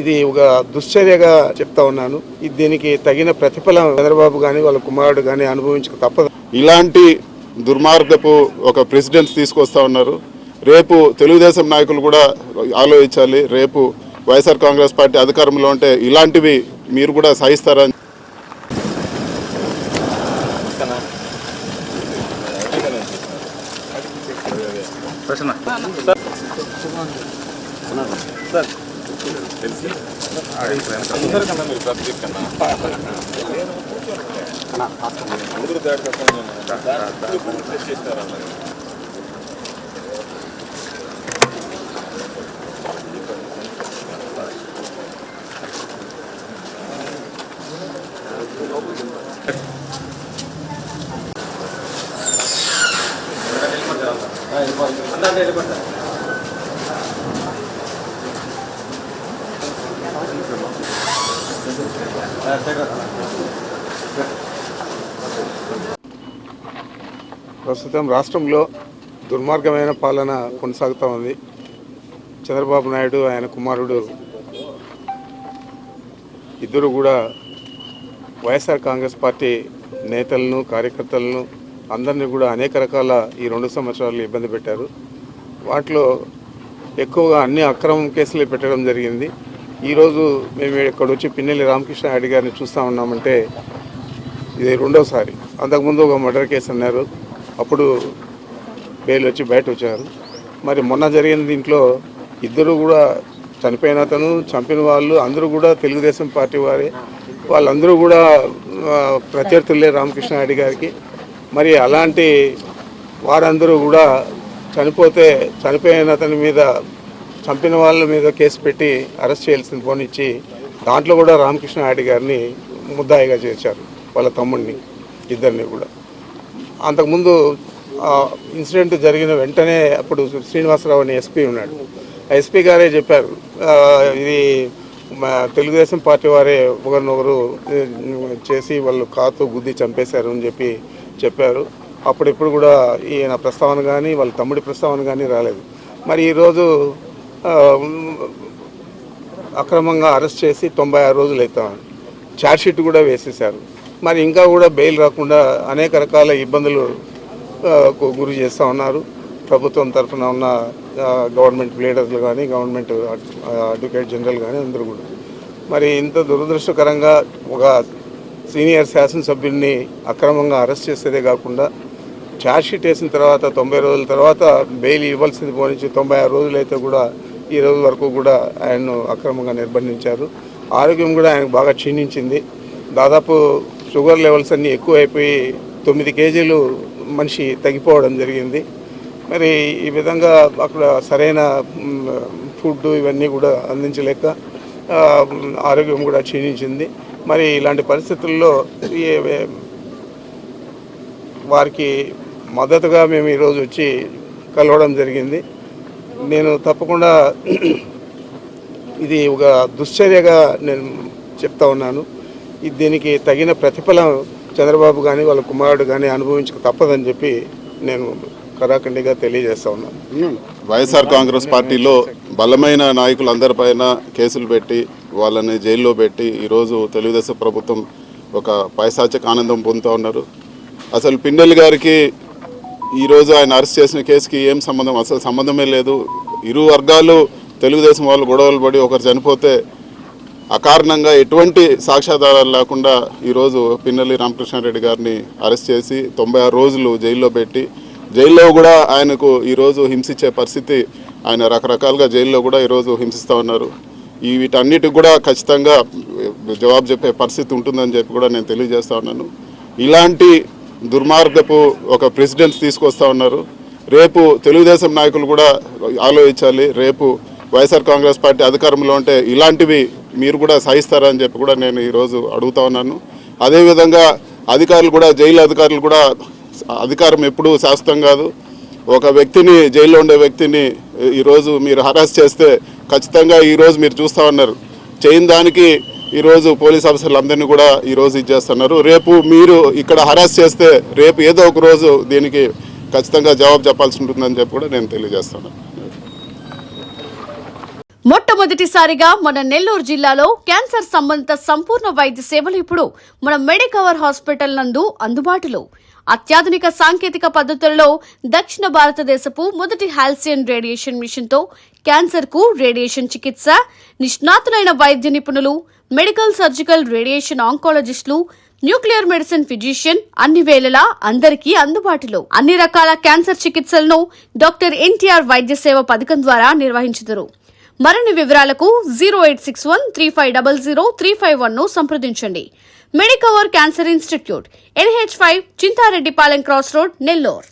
ఇది ఒక దుశ్చర్యగా చెప్తా ఉన్నాను. దీనికి తగిన ప్రతిఫలం చంద్రబాబు కానీ వాళ్ళ కుమారుడు కానీ అనుభవించక తప్పదు. ఇలాంటి దుర్మార్గపు ఒక ప్రెసిడెంట్స్ తీసుకొస్తా ఉన్నారు. రేపు తెలుగుదేశం నాయకులు కూడా ఆలోచించాలి. రేపు వైఎస్ఆర్ కాంగ్రెస్ పార్టీ అధికారంలో ఉంటే ఇలాంటివి మీరు కూడా సహిస్తారని ప్రస్తుతం రాష్ట్రంలో దుర్మార్గమైన పాలన కొనసాగుతూ ఉంది. చంద్రబాబు నాయుడు ఆయన కుమారుడు ఇద్దరు కూడా వైఎస్ఆర్ కాంగ్రెస్ పార్టీ నేతలను కార్యకర్తలను అందరినీ కూడా అనేక రకాల ఈ 2 సంవత్సరాలు ఇబ్బంది పెట్టారు. వాటిలో ఎక్కువగా అన్ని అక్రమం కేసులు పెట్టడం జరిగింది. ఈరోజు మేము ఇక్కడ వచ్చి పిన్నెల్లి రామకృష్ణారెడ్డి గారిని చూస్తూ ఉన్నామంటే ఇది 2వసారి. అంతకుముందు ఒక మర్డర్ కేసు అన్నారు, అప్పుడు బెయిల్ వచ్చి బయట వచ్చారు. మరి మొన్న జరిగిన దీంట్లో ఇద్దరు కూడా చనిపోయిన అతను చంపిన వాళ్ళు అందరూ కూడా తెలుగుదేశం పార్టీ వారే. వాళ్ళందరూ కూడా ప్రత్యర్థులే రామకృష్ణారెడ్డి గారికి. మరి అలాంటి వారందరూ కూడా చనిపోయిన అతని మీద చంపిన వాళ్ళ మీద కేసు పెట్టి అరెస్ట్ చేయాల్సిన పోనిచ్చి దాంట్లో కూడా రామకృష్ణారెడ్డి గారిని ముద్దాయిగా చేర్చారు, వాళ్ళ తమ్ముడిని ఇద్దరిని కూడా. అంతకుముందు ఇన్సిడెంట్ జరిగిన వెంటనే అప్పుడు శ్రీనివాసరావు అని ఎస్పీ ఉన్నాడు. ఆ ఎస్పీ గారే చెప్పారు, ఇది తెలుగుదేశం పార్టీ వారే ఒకరినొకరు చేసి వాళ్ళు కాతో గుద్ది చంపేశారు అని చెప్పారు. అప్పుడెప్పుడు కూడా ఈయన ప్రస్తావన కానీ వాళ్ళ తమ్ముడి ప్రస్తావన కానీ రాలేదు. మరి ఈరోజు అక్రమంగా అరెస్ట్ చేసి 96 రోజులు అవుతామని ఛార్జ్షీట్ కూడా వేసేశారు. మరి ఇంకా కూడా బెయిల్ రాకుండా అనేక రకాల ఇబ్బందులు గురి చేస్తూ ఉన్నారు. ప్రభుత్వం తరఫున ఉన్న గవర్నమెంట్ లీడర్లు కానీ గవర్నమెంట్ అడ్వకేట్ జనరల్ కానీ అందరూ కూడా. మరి ఇంత దురదృష్టకరంగా ఒక సీనియర్ శాసనసభ్యుడిని అక్రమంగా అరెస్ట్ చేసేదే కాకుండా ఛార్జ్షీట్ వేసిన తర్వాత 90 రోజుల తర్వాత బెయిల్ ఇవ్వాల్సింది పోనించి 96 రోజులు అయితే కూడా ఈ రోజు వరకు కూడా ఆయన్ను అక్రమంగా నిర్బంధించారు. ఆరోగ్యం కూడా ఆయనకు బాగా క్షీణించింది. దాదాపు షుగర్ లెవెల్స్ అన్నీ ఎక్కువైపోయి 9 కేజీలు మనిషి తగ్గిపోవడం జరిగింది. మరి ఈ విధంగా అక్కడ సరైన ఫుడ్ ఇవన్నీ కూడా అందించలేక ఆరోగ్యం కూడా క్షీణించింది. మరి ఇలాంటి పరిస్థితుల్లో వారికి మద్దతుగా మేము ఈరోజు వచ్చి కలవడం జరిగింది. నేను తప్పకుండా ఇది ఒక దుశ్చర్యగా నేను చెప్తా ఉన్నాను. దీనికి తగిన ప్రతిఫలం చంద్రబాబు కానీ వాళ్ళ కుమారుడు కానీ అనుభవించక తప్పదని చెప్పి నేను కరాఖండిగా తెలియజేస్తా ఉన్నాను. వైఎస్ఆర్ కాంగ్రెస్ పార్టీలో బలమైన నాయకులందరిపైన కేసులు పెట్టి వాళ్ళని జైల్లో పెట్టి ఈరోజు తెలుగుదేశం ప్రభుత్వం ఒక పైశాచిక ఆనందం పొందుతూ ఉన్నారు. అసలు పిన్నెల్లి గారికి ఈరోజు ఆయన అరెస్ట్ చేసిన కేసుకి ఏం సంబంధం? అసలు సంబంధమే లేదు. ఇరు వర్గాలు తెలుగుదేశం వాళ్ళు గొడవలు పడి ఒకరు చనిపోతే అకారణంగా ఎటువంటి సాక్ష్యాధారాలు లేకుండా ఈరోజు పిన్నెల్లి రామకృష్ణారెడ్డి గారిని అరెస్ట్ చేసి 96 రోజులు జైల్లో పెట్టి జైల్లో కూడా ఆయనకు ఈరోజు హింసించే పరిస్థితి, ఆయన రకరకాలుగా జైల్లో కూడా ఈరోజు హింసిస్తూ ఉన్నారు. వీటన్నిటికి కూడా ఖచ్చితంగా జవాబు చెప్పే పరిస్థితి ఉంటుందని చెప్పి కూడా నేను తెలియజేస్తూ ఉన్నాను. ఇలాంటి దుర్మార్గపు ఒక ప్రెసిడెంట్స్ తీసుకొస్తా ఉన్నారు. రేపు తెలుగుదేశం నాయకులు కూడా ఆలోచించాలి. రేపు వైఎస్ఆర్ కాంగ్రెస్ పార్టీ అధికారంలో ఉంటే ఇలాంటివి మీరు కూడా సహిస్తారని చెప్పి కూడా నేను ఈరోజు అడుగుతా ఉన్నాను. అదేవిధంగా అధికారులు కూడా, జైలు అధికారులు కూడా, అధికారం ఎప్పుడూ శాశ్వతం కాదు. ఒక వ్యక్తిని, జైల్లో ఉండే వ్యక్తిని ఈరోజు మీరు హరాస్ చేస్తే ఖచ్చితంగా ఈరోజు మీరు చూస్తూ ఉన్నారు, చేయని దానికి ఈరోజు పోలీస్ ఆఫీసర్లు అందరినీ కూడా ఈరోజు ఇచ్చేస్తున్నారు. రేపు మీరు ఇక్కడ హరాస్ చేస్తే రేపు ఏదో ఒక రోజు దీనికి ఖచ్చితంగా జవాబు చెప్పాల్సి ఉంటుందని చెప్పి కూడా నేను తెలియజేస్తున్నాను. మొట్టమొదటిసారిగా మన నెల్లూరు జిల్లాలో క్యాన్సర్ సంబంధిత సంపూర్ణ వైద్య సేవలు ఇప్పుడు మన మెడికవర్ హాస్పిటల్ నందు అందుబాటులో. అత్యాధునిక సాంకేతిక పద్ధతుల్లో దక్షిణ భారతదేశపు మొదటి హాల్సియన్ రేడియేషన్ మిషన్ తో క్యాన్సర్ కు రేడియేషన్ చికిత్స, నిష్ణాతులైన వైద్య నిపుణులు, మెడికల్ సర్జికల్ రేడియేషన్ ఆంకాలజిస్టులు, న్యూక్లియర్ మెడిసిన్ ఫిజిషియన్ అన్ని వేళలా అందరికీ అందుబాటులో. అన్ని రకాల క్యాన్సర్ చికిత్సలను డాక్టర్ ఎన్టీఆర్ వైద్య సేవ పథకం ద్వారా నిర్వహించుదురు. మరిన్ని వివరాలకు 086135000351 ను సంప్రదించండి. Medicover cancer institute, NH5, Chintareddypalem cross road, Nellore.